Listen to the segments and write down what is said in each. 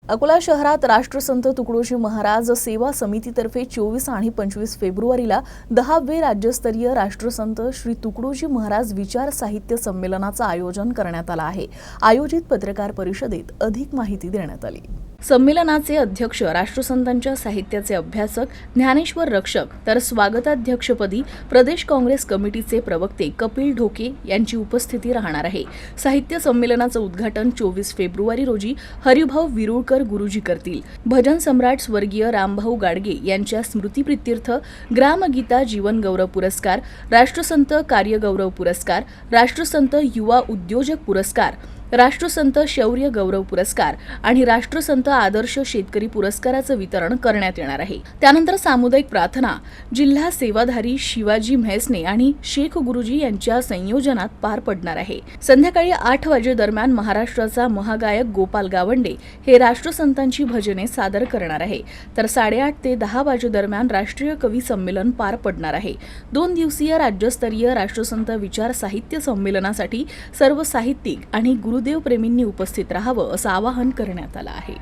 अकोला शहरात राष्ट्रसंत तुकडोजी महाराज सेवा समितीतर्फे 24 आणि 25 फेब्रुवारीला 10वे राज्यस्तरीय राष्ट्रसंत श्री तुकडोजी महाराज विचार साहित्य संमेलनाचं आयोजन करण्यात आलं आहे। आयोजित पत्रकार परिषदेत अधिक माहिती देण्यात आली। संमेलनाचे अध्यक्ष राष्ट्रसंतांच्या साहित्याचे अभ्यासक ज्ञानेश्वर रक्षक तर स्वागताध्यक्षपदी प्रदेश काँग्रेस कमिटीचे प्रवक्ते कपिल ढोके यांची उपस्थिती राहणार आहे। साहित्य संमेलनाचं उद्घाटन 24 फेब्रुवारी रोजी हरिभाऊ विरुळकर गुरुजी करतील। भजन सम्राट स्वर्गीय रामभाऊ गाडगे यांच्या स्मृतिप्रित्यर्थ ग्रामगीता जीवन गौरव पुरस्कार, राष्ट्रसंत कार्यगौरव पुरस्कार, राष्ट्रसंत युवा उद्योजक पुरस्कार, राष्ट्रसंत शौर्य गौरव पुरस्कार आणि राष्ट्रसंत आदर्श शेतकरी पुरस्काराचं वितरण करण्यात येणार आहे। त्यानंतर सामुदायिक प्रार्थना जिल्हा सेवाधारी शिवाजी म्हैसने आणि शेख गुरुजी यांच्या संयोजनात पार पडणार आहे। संध्याकाळी 8 वाजेदरम्यान महाराष्ट्राचा महागायक गोपाल गावंडे हे राष्ट्रसंतांची भजने सादर करणार आहे, तर 8:30 ते 10 वाजेदरम्यान राष्ट्रीय कवी संमेलन पार पडणार आहे। 2 दिवसीय राज्यस्तरीय राष्ट्रसंत विचार साहित्य संमेलनासाठी सर्व साहित्यिक आणि गुरुदेव प्रेमींनी उपस्थित राहावं असं आवाहन करण्यात आलं आहे।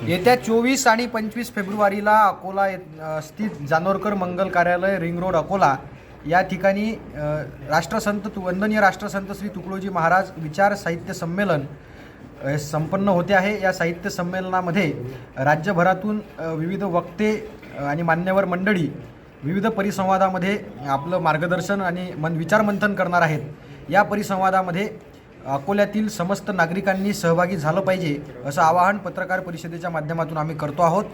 येत्या 24 आणि 25 फेब्रुवारीला अकोला स्थित जानोरकर मंगल कार्यालय रिंग रोड अकोला या ठिकाणी वंदनीय राष्ट्रसंत श्री तुकडोजी महाराज विचार साहित्य संमेलन संपन्न होते आहे। या साहित्य संमेलनामध्ये राज्यभरातून विविध वक्ते आणि मान्यवर मंडळी विविध परिसंवादामध्ये आपलं मार्गदर्शन आणि विचारमंथन करणार आहेत। या परिसंवादामध्ये अकोल्यातील समस्त नागरिकांनी सहभागी झालं पाहिजे असं आवाहन पत्रकार परिषदेच्या माध्यमातून आम्ही करतो आहोत।